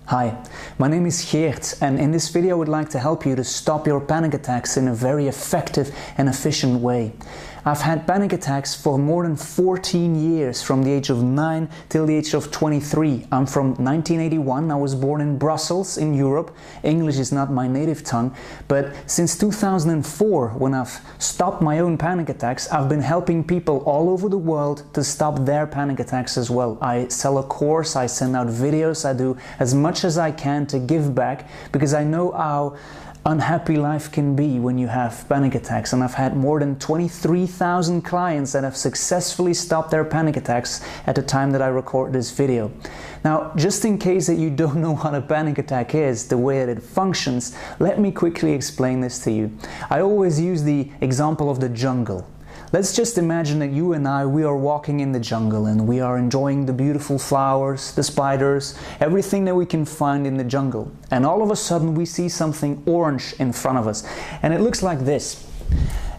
Hi, my name is Geert, and in this video I would like to help you to stop your panic attacks in a very effective and efficient way. I've had panic attacks for more than 14 years, from the age of 9 till the age of 23. I'm from 1981, I was born in Brussels in Europe. English is not my native tongue, but since 2004, when I've stopped my own panic attacks, I've been helping people all over the world to stop their panic attacks as well. I sell a course, I send out videos, I do as much as I can to give back, because I know how unhappy life can be when you have panic attacks, and I've had more than 23,000 clients that have successfully stopped their panic attacks at the time that I record this video. Now, just in case that you don't know what a panic attack is, the way that it functions, let me quickly explain this to you. I always use the example of the jungle. Let's just imagine that you and I, we are walking in the jungle and we are enjoying the beautiful flowers, the spiders, everything that we can find in the jungle. And all of a sudden we see something orange in front of us. And it looks like this.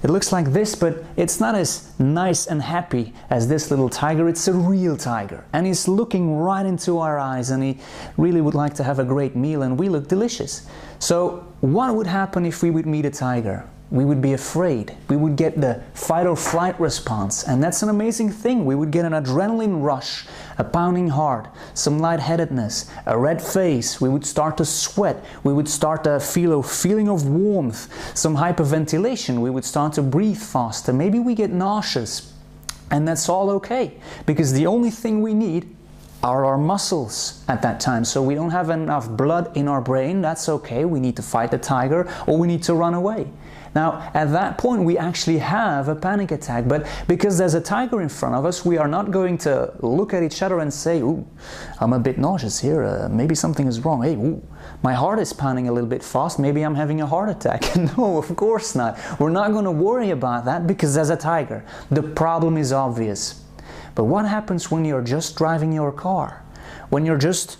It looks like this, but it's not as nice and happy as this little tiger. It's a real tiger. And he's looking right into our eyes, and he really would like to have a great meal, and we look delicious. So what would happen if we would meet a tiger? We would be afraid. We would get the fight or flight response, and that's an amazing thing. We would get an adrenaline rush, a pounding heart, some lightheadedness, a red face. We would start to sweat. We would start to feel a feeling of warmth, some hyperventilation. We would start to breathe faster. Maybe we get nauseous, and that's all okay, because the only thing we need are our muscles at that time. So we don't have enough blood in our brain. That's okay. We need to fight the tiger, or we need to run away. Now, at that point, we actually have a panic attack, but because there's a tiger in front of us, we are not going to look at each other and say, "Ooh, I'm a bit nauseous here, maybe something is wrong. Hey, ooh, my heart is pounding a little bit fast, maybe I'm having a heart attack." No, of course not. We're not going to worry about that because there's a tiger. The problem is obvious. But what happens when you're just driving your car? When you're just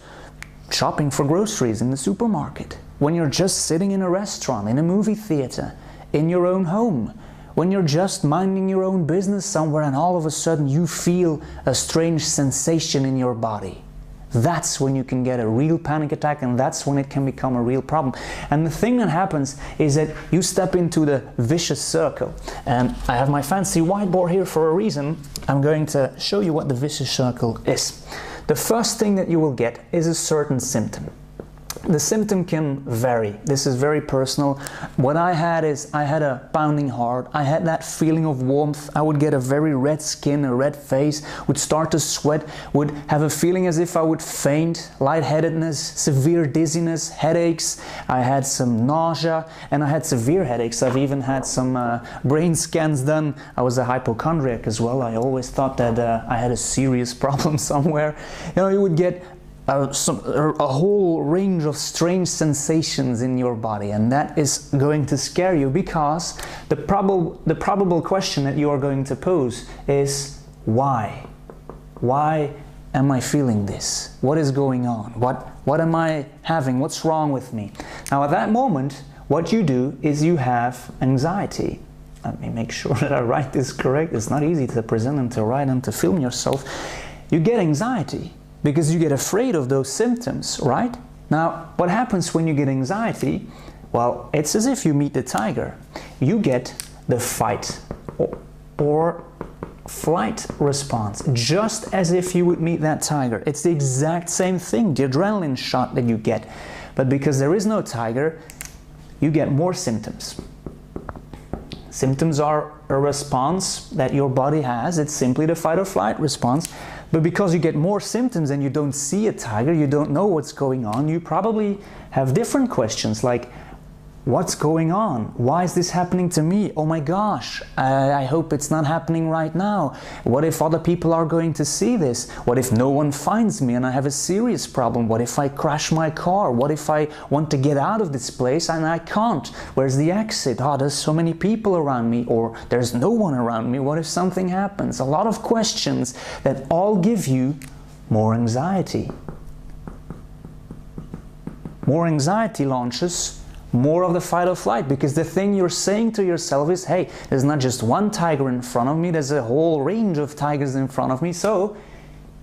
shopping for groceries in the supermarket? When you're just sitting in a restaurant, in a movie theater? In your own home, when you're just minding your own business somewhere and all of a sudden you feel a strange sensation in your body. That's when you can get a real panic attack, and that's when it can become a real problem. And the thing that happens is that you step into the vicious circle. And I have my fancy whiteboard here for a reason. I'm going to show you what the vicious circle is. The first thing that you will get is a certain symptom. The symptom can vary. This is very personal. What I had is I had a pounding heart. I had that feeling of warmth. I would get a very red skin, a red face, would start to sweat, would have a feeling as if I would faint, lightheadedness, severe dizziness, headaches. I had some nausea, and I had severe headaches. I've even had some brain scans done. I was a hypochondriac as well. I always thought that I had a serious problem somewhere. You know, you would get a whole range of strange sensations in your body, and that is going to scare you, because the probable question that you are going to pose is, why? Why am I feeling this? What is going on? What am I having? What's wrong with me? Now, at that moment, what you do is you have anxiety. Let me make sure that I write this correct. It's not easy to present and to write and to film yourself. You get anxiety because you get afraid of those symptoms, right? Now, what happens when you get anxiety? Well, it's as if you meet the tiger. You get the fight or flight response, just as if you would meet that tiger. It's the exact same thing, the adrenaline shot that you get. But because there is no tiger, you get more symptoms. Symptoms are a response that your body has. It's simply the fight or flight response. But because you get more symptoms and you don't see a tiger, you don't know what's going on, you probably have different questions like, what's going on? Why is this happening to me? Oh my gosh, I hope it's not happening right now. What if other people are going to see this? What if no one finds me and I have a serious problem? What if I crash my car? What if I want to get out of this place and I can't? Where's the exit? Oh, there's so many people around me, or there's no one around me. What if something happens? A lot of questions that all give you more anxiety. More anxiety launches more of the fight or flight, because the thing you're saying to yourself is, hey, there's not just one tiger in front of me, there's a whole range of tigers in front of me, so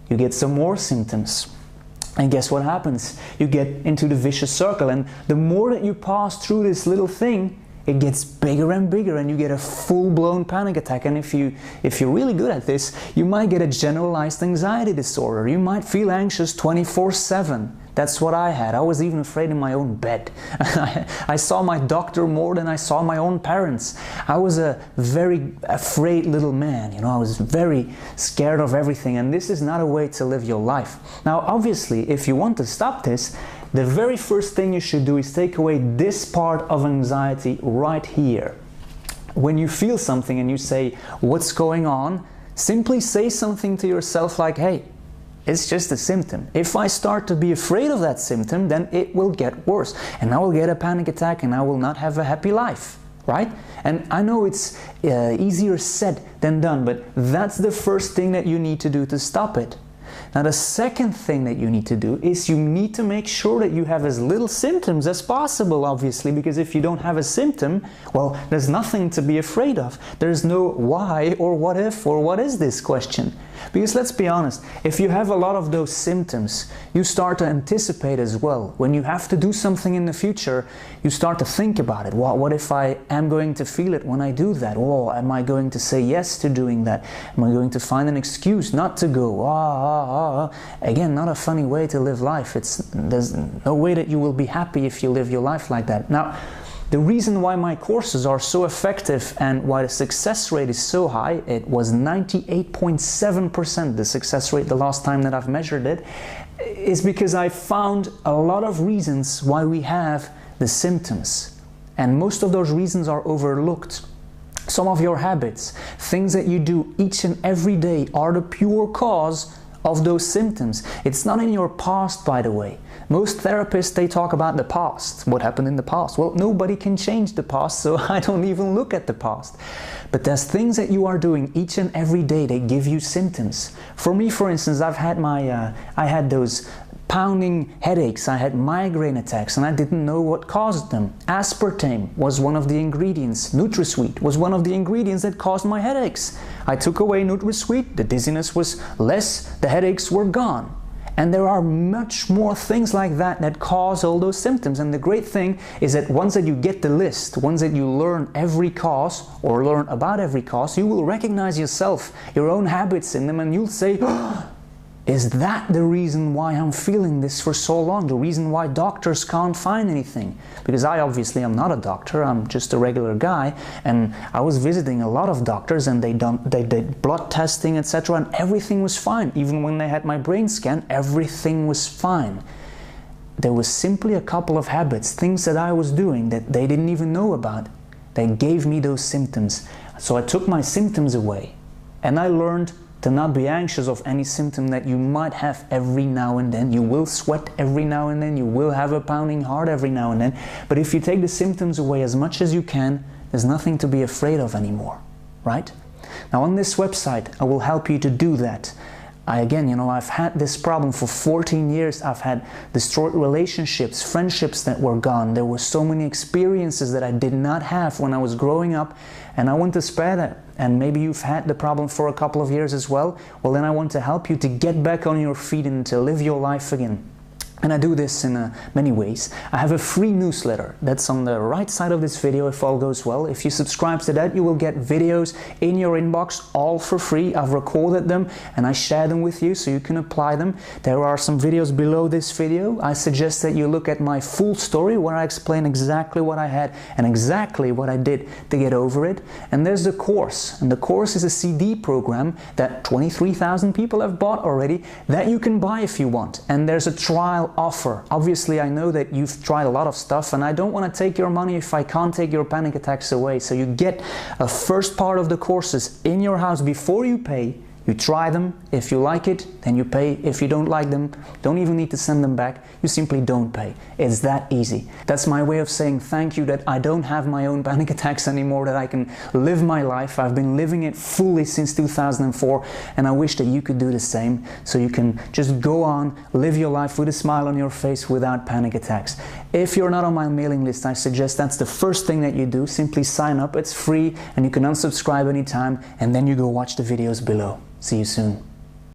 you get some more symptoms. And guess what happens? You get into the vicious circle, and the more that you pass through this little thing, it gets bigger and bigger, and you get a full-blown panic attack. And if you're really good at this, you might get a generalized anxiety disorder. You might feel anxious 24/7. That's what I had. I was even afraid in my own bed. I saw my doctor more than I saw my own parents. I was a very afraid little man, you know. I was very scared of everything, and this is not a way to live your life. Now, obviously, if you want to stop this, the very first thing you should do is take away this part of anxiety right here. When you feel something and you say, "What's going on?" simply say something to yourself like, "Hey, it's just a symptom. If I start to be afraid of that symptom, then it will get worse, and I will get a panic attack, and I will not have a happy life," right? And I know it's easier said than done, but that's the first thing that you need to do to stop it. Now, the second thing that you need to do is you need to make sure that you have as little symptoms as possible, obviously, because if you don't have a symptom, well, there's nothing to be afraid of. There's no why or what if or what is this question. Because let's be honest, if you have a lot of those symptoms, you start to anticipate as well. When you have to do something in the future, you start to think about it. Well, what if I am going to feel it when I do that? Or am I going to say yes to doing that? Am I going to find an excuse not to go? Again, not a funny way to live life. There's no way that you will be happy if you live your life like that. Now, the reason why my courses are so effective and why the success rate is so high, it was 98.7% the success rate the last time that I've measured it, is because I found a lot of reasons why we have the symptoms. And most of those reasons are overlooked. Some of your habits, things that you do each and every day, are the pure cause of those symptoms. It's not in your past, by the way. Most therapists, they talk about the past. What happened in the past? Well, nobody can change the past, so I don't even look at the past. But there's things that you are doing each and every day that give you symptoms. For me, for instance, I had those pounding headaches, I had migraine attacks, and I didn't know what caused them. Aspartame was one of the ingredients. NutraSweet was one of the ingredients that caused my headaches. I took away NutraSweet, the dizziness was less, the headaches were gone. And there are much more things like that that cause all those symptoms. And the great thing is that once that you get the list, once that you learn every cause or learn about every cause, you will recognize yourself, your own habits in them, and you'll say, "Oh, is that the reason why I'm feeling this for so long? The reason why doctors can't find anything?" Because I obviously am not a doctor, I'm just a regular guy, and I was visiting a lot of doctors, and they did blood testing, etc., and everything was fine. Even when they had my brain scan, everything was fine. There was simply a couple of habits, things that I was doing that they didn't even know about, that gave me those symptoms. So I took my symptoms away, and I learned to not be anxious of any symptom that you might have every now and then. You will sweat every now and then, you will have a pounding heart every now and then, but if you take the symptoms away as much as you can, there's nothing to be afraid of anymore, right? Now, on this website, I will help you to do that. Again, you know, I've had this problem for 14 years. I've had destroyed relationships, friendships that were gone. There were so many experiences that I did not have when I was growing up, and I want to spare that. And maybe you've had the problem for a couple of years as well. Well, then I want to help you to get back on your feet and to live your life again. And I do this in many ways. I have a free newsletter that's on the right side of this video if all goes well. If you subscribe to that, you will get videos in your inbox, all for free. I've recorded them and I share them with you so you can apply them. There are some videos below this video. I suggest that you look at my full story where I explain exactly what I had and exactly what I did to get over it. And there's the course. And the course is a CD program that 23,000 people have bought already that you can buy if you want. And there's a trial offer. Obviously, I know that you've tried a lot of stuff, and I don't want to take your money if I can't take your panic attacks away. So you get a first part of the courses in your house before you pay. You try them. If you like it, then you pay. If you don't like them, don't even need to send them back. You simply don't pay. It's that easy. That's my way of saying thank you that I don't have my own panic attacks anymore, that I can live my life. I've been living it fully since 2004, and I wish that you could do the same, so you can just go on, live your life with a smile on your face without panic attacks. If you're not on my mailing list, I suggest that's the first thing that you do. Simply sign up. It's free, and you can unsubscribe anytime, and then you go watch the videos below. See you soon.